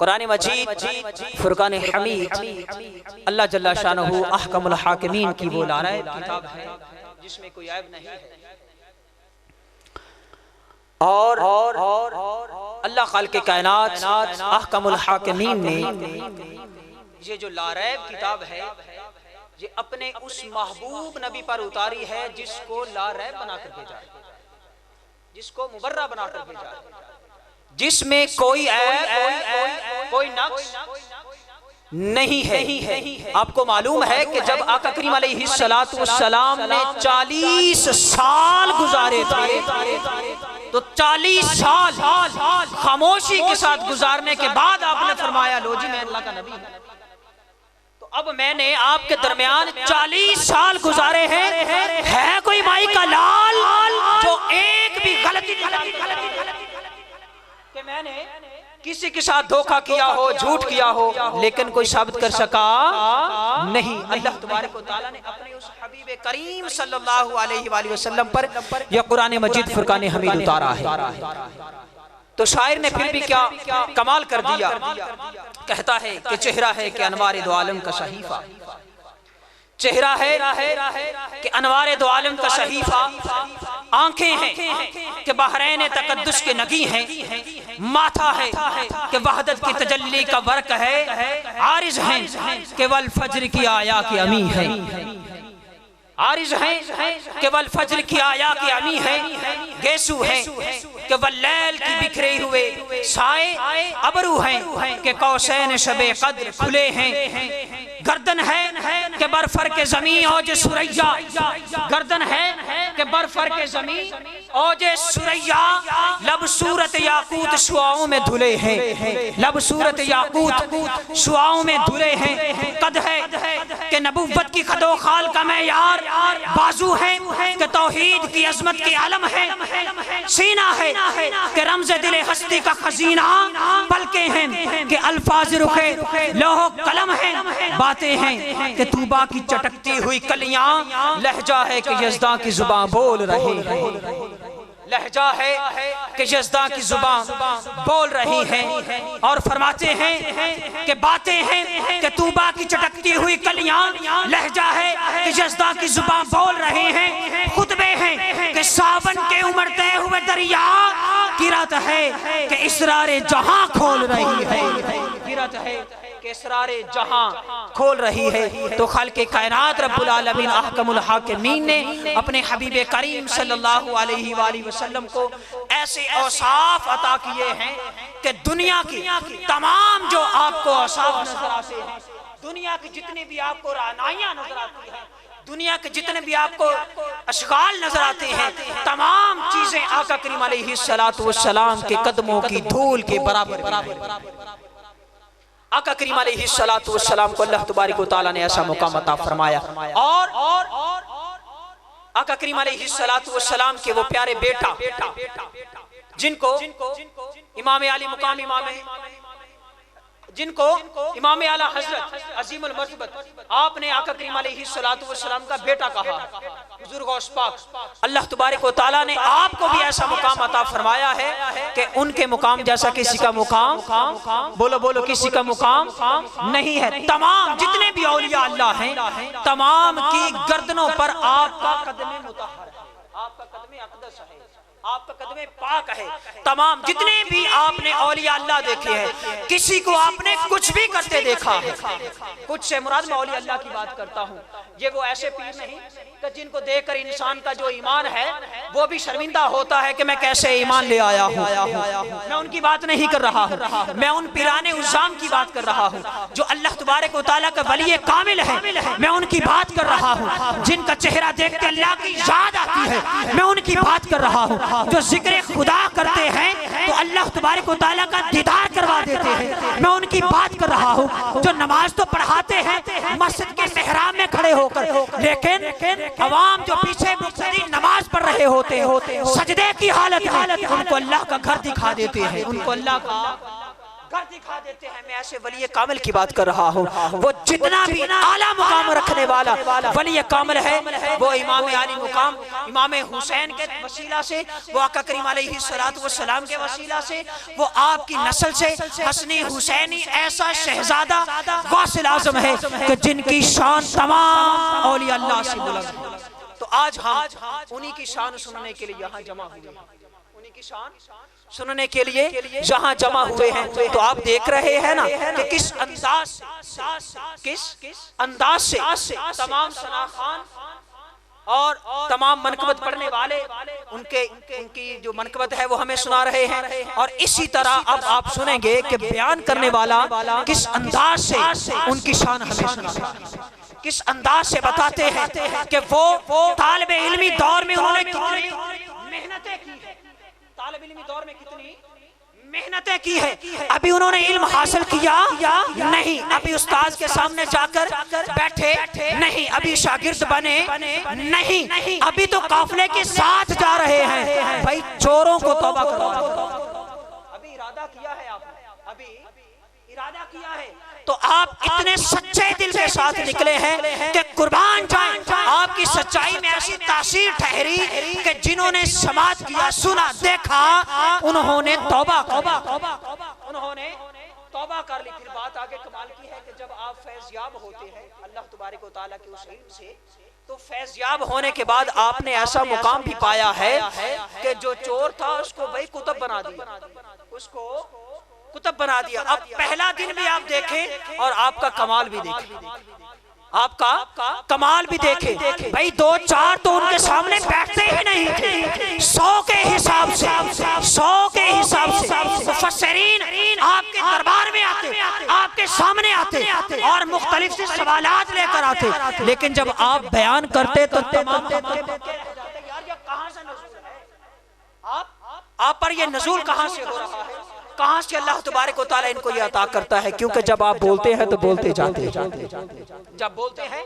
कुरान मजीद फुरकान हमीद अल्लाह जल्ला शानहू अहकमुल हाकिमीन की वो लारायब किताब है जिसमें कोई ऐब नहीं है। और अल्लाह खालिक़े कायनात अहकमुल हाकिमीन ने ये जो लारैब किताब है ये अपने उस महबूब नबी पर उतारी है जिसको लारैब बनाकर भेजा है, जिसको मुबर्रा बनाकर भेजा है, जिसमें कोई ऐब कोई नक्स नहीं है। आपको मालूम है कि जब आका करीम अलैहिस्सलातु वस्सलाम ने 40 साल गुजारे थे तो 40 साल खामोशी के साथ गुजारने के बाद आपने फरमाया लो जी मैं अल्लाह का नबी हूं। तो अब मैंने आपके दरमियान 40 साल गुजारे हैं, है कोई माई का लाल जो एक भी गलती कि मैंने किसी के साथ धोखा किया हो, झूठ किया हो, लेकिन कोई साबित कर सका नहीं। अल्लाह तबारक व तआला ने अपने उस हबीब करीम सल्लल्लाहु अलैहि वसल्लम पर यह कुरान मजीद फुरकान हमीद उतारा है। तो शायर ने फिर भी क्या कमाल कर दिया, कहता है कि चेहरा है कि अनवार दो आलम का सहीफा, चेहरा है कि अनवार दो आलम का सहीफा, आंखें हैं कि बहरैन तकद्दुस के नगी हैं, माथा है कि वहदत की तजल्ली का वर्क है, आरिज हैं कि वल फज्र की आया की अमी है, आरिज हैं कि वल फज्र की आया की अमी है, गेसू है कि वल लैल की बिखरे हुए साए अबरू हैं कि कौसैन शबे कद्र खुले हैं, गर्दन है कि बरफर के जमीन औजे सुरैया, गर्दन है कि बरफर के जमीन औजे सुरैया, लब सूरत याकूत शुआओं में धुले हैं, लब सूरत याकूत शुआओं में धुले हैं, कद है कि नबुव्वत की खदो खाल का मैयार, बाजू है कि तौहीद की अजमत के आलम है, सीना है कि रमज़े दिले हस्ती का खजीना, पलके हैं कि अल्फाज रुखे लोहो कलम है, बातें हैं कि तूबा की चटकती हुई कलियां, लहजा है कि यज़दा की जुबान बोल रही है, लहजा है कि यज़दा की जुबान बोल रही है। और फरमाते हैं कि बातें हैं कि तूबा की चटकती हुई कलियां, लहजा है कि यज़दा की जुबान बोल रहे हैं, खुतबे हैं कि सावन के उमड़ते हुए दरिया, किरत है कि इसरारे जहां खोल रही है, किरत है कि इसरारे जहां खोल रही है। तो खालिक़े कायनात रब्बुल आलमीन अहकमुल हाकिमीन ने अपने हबीब करीम सल्लल्लाहु अलैहि वसल्लम को ऐसे औसाफ अता किए हैं कि दुनिया की तमाम जो आपको औसाफ नजर आते हैं, दुनिया की जितनी भी आपको रानाइयां नजर आती हैं, दुनिया के जितने भी आपको अशगाल नजर आते हैं, तमाम चीजें आका करीम अलैहिस्सलातु वस्सलाम के कदमों की धूल के बराबर। आका करीम अलैहिस्सलातु वस्सलाम को अल्लाह तबारक व तआला ने ऐसा मुकाम अता फरमाया। और आका करीम अलैहिस्सलातु वस्सलाम के वो प्यारे बेटा जिनको इमाम आली मुकाम जिनको इमाम आला हजरत अजीमुल मर्तबत आपने आका करीम अलैहिस्सलातु वस्सलाम का बेटा कहा, हुजूर गौस पाक अल्लाह तबारक व तआला ने आपको भी ऐसा मुकाम अता फरमाया है कि उनके मुकाम जैसा किसी का मुकाम, बोलो बोलो, किसी का मुकाम नहीं है। तमाम जितने भी औलिया अल्लाह हैं, तमाम की गर्दनों पर आपका कदमे मुतहहर है, आपका कदमे अक़दस है, आपका कदमे पाक है। तमाम जितने भी आपने औलिया अल्लाह देखे हैं, किसी को आपने कुछ भी करते देखा है, कुछ से मुराद मैं औलिया अल्लाह की बात करता हूँ, ये वो ऐसे पीर नहीं कि जिनको देखकर इंसान का जो ईमान है वो भी शर्मिंदा होता है कि मैं कैसे ईमान ले आया हूँ। मैं उनकी बात नहीं कर रहा हूँ, मैं उन पीराने उज़्ज़ाम की बात कर रहा हूँ जो अल्लाह तबारक व तआला का वली कामिल है, मैं उनकी बात कर रहा हूँ। जिनका चेहरा देख के अल्लाह की याद आती है, मैं उनकी बात कर रहा हूँ। जो जिक्र खुदा करते हैं तो अल्लाह तबारक व तआला का दीदार करवा देते हैं, मैं उनकी बात कर रहा हूँ। जो नमाज तो पढ़ाते हैं मस्जिद के मेहराब में खड़े होकर, लेकिन अवाम जो पीछे मुक्तदी नमाज पढ़ रहे होते सजदे की हालत में उनको अल्लाह का घर दिखा देते हैं, उनको अल्लाह का घर दिखा देते हैं। मैं ऐसे वली कामिल की बात कर रहा हूँ, वो जितना भी आला मुकाम रखने वाला वली कामिल है, वो इमाम अली मुकाम, इमाम हुसैन के वसीला से, वो आका करीम अलैहिस्सलातु वस्सलाम के वसीला से, वो आपकी नस्ल से हसनी हुसैनी ऐसा शहजादा वासिल आजम है कि जिनकी शान तमाम औलिया अल्लाह से बुलंद है। तो आज हम उन्हीं की शान सुनने के लिए यहाँ जमा हुए हैं, उन्हीं की शान सुनने के लिए जहाँ जमा हुए हैं। तो आप देख रहे हैं ना कि किस अंदाज से तमाम सना खान और तमाम मनकबत पढ़ने वाले उनकी जो मनकबत है वो हमें सुना रहे हैं। और इसी तरह अब आप सुनेंगे कि बयान करने वाला किस अंदाज से उनकी शान हमें सुना, किस अंदाज से बताते हैं कि वो तालिब इल्मी दौर में उन्होंने कितनी मेहनतें की है, तालिब इल्मी दौर में कितनी मेहनतें की है। अभी उन्होंने इल्म हासिल किया नहीं, अभी उस्ताद के सामने जाकर बैठे नहीं, अभी शागिर्द बने नहीं, अभी तो काफिले के साथ जा रहे हैं। भाई चोरों को तौबा करो, अभी इरादा किया है आपने, अभी इरादा किया है तो आप इतने सच्चे दिल के साथ निकले हैं कि कुर्बान जाएं, आपकी सच्चाई में ऐसी तासीर ठहरी कि जिन्होंने समाज किया, सुना, देखा, उन्होंने तौबा कर ली। फिर बात आगे कमाल की है कि जब आप फैज़याब होते हैं अल्लाह तबारक व तआला के उस इल्म से, तो फैज़याब होने के बाद आपने ऐसा मुकाम भी पाया है कि जो चोर था उसको भाई कुतुब बना दिया, उसको कुतुब बना दिया। अब पहला दिन भी आप देखें और आपका कमाल भी देखें, आपका कमाल भी देखें। भाई 2-4 तो उनके सामने बैठते ही नहीं थे, 100 के हिसाब से मुफस्सिरीन आपके दरबार में आते, आपके सामने आते और मुख्तलिफ से सवालात लेकर आते, लेकिन जब आप बयान करते तो तमाम यार ये कहां से नज़ूल है, आप पर ये नज़ूल कहां से हो रहा है, कहां से अल्लाह तबारक व तआला इनको ये अता करता है। क्योंकि जब आप बोलते हैं तो बोलते जाते हैं, जब बोलते हैं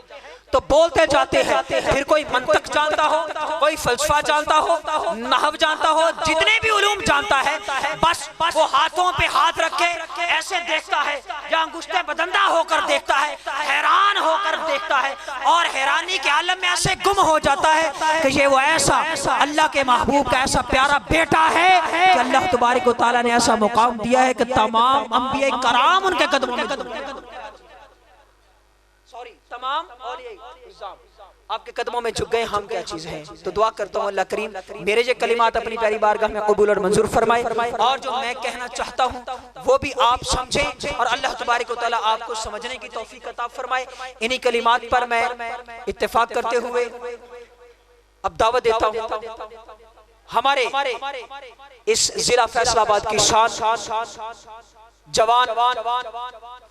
तो बोलते जाते हैं। फिर कोई मंतक जानता हो, कोई फलसफा जानता हो, नहव जानता हो, जितने भी उलूम जानता है, बस वो हाथों पे हाथ रख के ऐसे देखता है या अंगुष्ठे बदंदा होकर देखता है, हैरान होकर देखता है और हैरानी के आलम में ऐसे गुम हो जाता है कि ये वो ऐसा अल्लाह के महबूब का ऐसा प्यारा बेटा है कि अल्लाह तबारक व तआला ने ऐसा मुकाम दिया है कि तमाम अंबिया कराम उनके कदमों में, तमाम आपके कदमों में झुक गए। हम क्या चीज हैं। तो दुआ करता हूँ अल्लाह करीम मेरे ये कलिमात अपनी प्यारी बारगाह में कबूल और मंजूर फरमाए, और जो मैं कहना चाहता हूँ वो भी आप समझें और अल्लाह तबारक व तआला आपको समझने की तौफीक अता फरमाए। इन्हीं कलिमात पर मैं इत्तेफाक करते हुए अब दावत देता हूँ हमारे इस जिला फैसलाबाद की शान जवान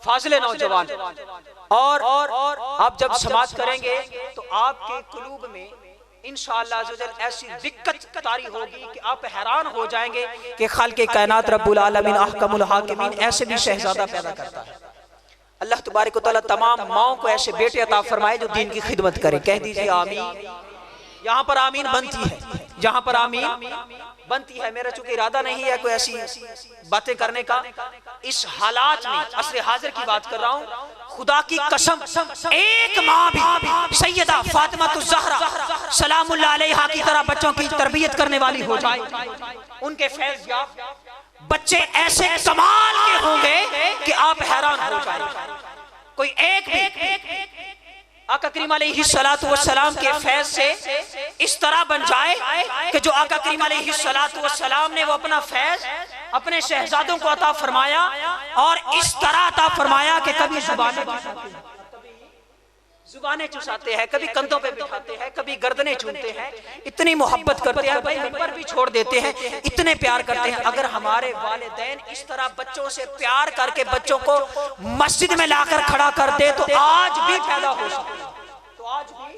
फाजिले नौजवान, और आप जब समाज करेंगे तो आपके कुलूब में इंशाअल्लाह अज़्ज़वजल ऐसी दिक्कत तारी होगी कि आप हैरान हो जाएंगे कि खालिक़े कायनात रब्बुल आलमीन अहकमुल हाकिमीन ऐसे भी शहजादा पैदा करता है। अल्लाह तबारक व तआला तमाम माओं को ऐसे बेटे अता फरमाए जो दीन की खिदमत करे। कह दीजिए आमीन। यहाँ पर आमीन बनती है, जहाँ पर आमीन बनती है। मेरा चूंकि इरादा नहीं है कोई ऐसी बातें करने का, इस हालात में असर हाजिर की बात कर रहा हूँ, खुदा की कसम एक माँ भी सैयदा फातिमातुज़ ज़हरा सलामुल्लाह अलैहा की तरह बच्चों की तरबियत करने वाली हो जाए, उनके फैज़ याफ़्ता बच्चे ऐसे कमाल के होंगे कि आप हैरान हो जाएंगे। कोई एक भी आका करीम अलैहिस्सलातु वस्सलाम के फैज़ से इस तरह बन जाए कि जो आका करीम अलैहिस्सलातु वस्सलाम ने वो अपना फैज़ अपने शहजादों को अता फरमाया, और इस तरह अता फरमाया कि कभी जुबानें चुसाते हैं, कभी कंधों पे बिठाते हैं, कभी गर्दनें चूमते हैं, इतनी मोहब्बत करते हैं, भाई मिंबर भी छोड़ देते हैं, इतने प्यार करते हैं। अगर हमारे वालिदैन इस तरह बच्चों से प्यार करके बच्चों को मस्जिद में लाकर खड़ा कर दे तो आज भी पैदा हो सकते हैं, तो आज भी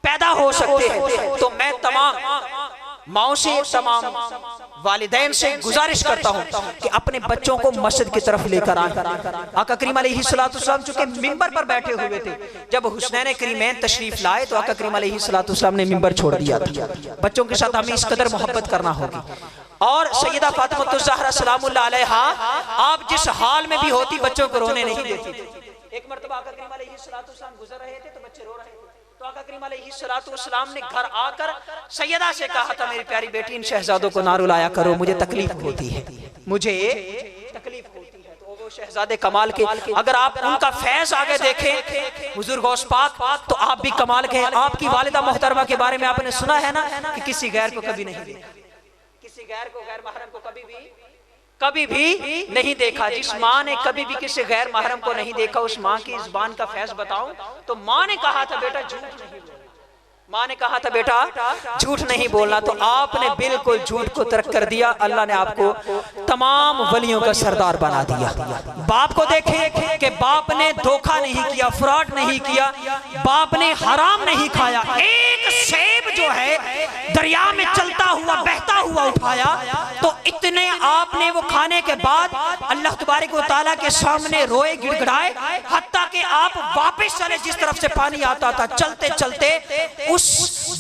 पैदा हो सकते हैं। तो मैं तमाम माओ से, तमाम वालिदैन से गुजारिश करता हूँ कि अपने बच्चों को मस्जिद की तरफ लेकर आए। आका करीम अलैहिस्सलातु वस्सलाम चूंकि मिंबर पर बैठे हुए थे, जब हुस्नैन करीमैन तशरीफ लाए तो आका करीम अलैहिस्सलातु वस्सलाम ने मिंबर छोड़ दिया था। बच्चों के साथ हमें इस कदर मोहब्बत करना होगी। और सैयदा फातिमा ज़हरा सलामुल्लाह अलैहा आप जिस हाल में भी होती बच्चों को रोने नहीं देती। एक मरतबा आका करीम अलैहिस्सलाम गुजर रहे थे तो बच्चे रो रहे थे, तो आका करीम अलैहिस्सलाम ने घर आकर सैयदा से कहा था, मेरी प्यारी बेटी इन शहजादों को ना रुलाया करो, मुझे तकलीफ होती है, मुझे तकलीफ होती है। तो वो शहजादे कमाल के, अगर आप उनका फैज आगे देखें हुजूर गौस पाक, तो आप भी कमाल के हैं। आपकी वालिदा मोहतरमा के बारे में आपने सुना है ना कि किसी गैर को कभी नहीं देखा, किसी गैर को, गैर महरम को कभी भी नहीं देखा। जिस माँ ने कभी भी किसी गैर महरम को नहीं देखा, उस माँ की ज़ुबान का फैज बताऊं तो माँ ने कहा था बेटा झूठ नहीं बोलना, माँ ने कहा था बेटा झूठ नहीं बोलना। तो आपने बिल्कुल झूठ को तर्क कर दिया, अल्लाह ने आपको तमाम वलियों का सरदार बना दिया। बाप को देखें कि बाप ने धोखा नहीं किया, फ्रॉड नहीं किया, बाप ने हराम नहीं खाया। एक सेब जो है दरिया में चलता हुआ बहता हुआ उठाया, तो इतने आपने वो खाने के बाद अल्लाह तबारक व तआला के सामने रोए गिड़गिड़ाए, हत्ता कि आप वापस चले जिस तरफ से पानी आता था, चलते चलते उस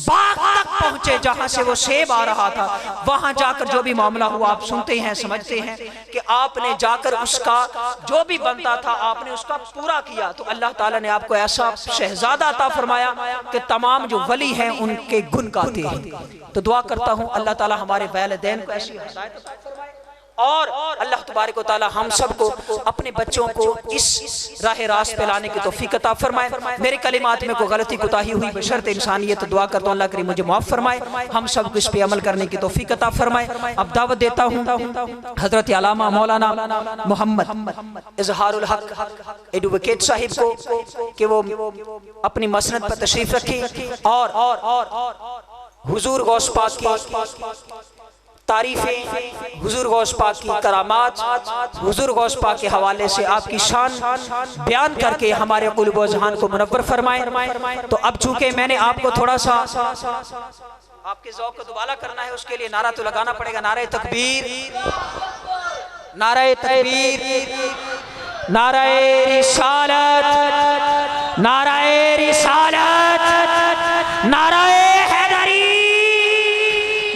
बाग तक पहुंचे जहां से वो सेब आ रहा था। वहां जाकर जो भी मामला हुआ आप सुनते हैं, समझते हैं कि आपने जाकर उसका जो भी बनता था आपने उसका पूरा किया। तो अल्लाह ताला ने आपको ऐसा शहजादा अता फरमाया कि तमाम जो वली हैं उनके गुण गाते हैं। तो दुआ करता हूं अल्लाह ताला हमारे वालिदैन को ऐसी हिदायत अता फरमाए और अल्लाह तबारक व तआला हम सबको अपने बच्चों को इस राह रास्त पे लाने की तौफीक अता फरमाए। मेरे कलिमात में कोई गलती कोताही हुई बशर्ते इंसानियत, तो दुआ करता हूं अल्लाह करीम मुझे माफ फरमाए, हम सबको इस पे अमल करने की तौफीक अता फरमाए। अब दावत देता हूं हजरत अल्लामा मौलाना मोहम्मद इजहारुल हक एडवोकेट साहिब को कि वो अपनी मसनद पर तशरीफ रखें और हुजूर गौस पाक की तारीफें, हुजूर गौस पाक की करामात, हुजूर गौस पाक के हवाले से आपकी शान बयान करके हमारे क़ुल्ब व ज़हान को मुनव्वर फरमाएं। तो अब चूंकि मैंने आपको थोड़ा सा आपके ज़ौक़ को दुबाला करना है, उसके लिए नारा तो लगाना पड़ेगा, नारे तकबीर, नारे तकबीर, नारे रिसालत, नारे रिसालत, नारे हैदरी,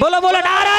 बोलो बोलो नारे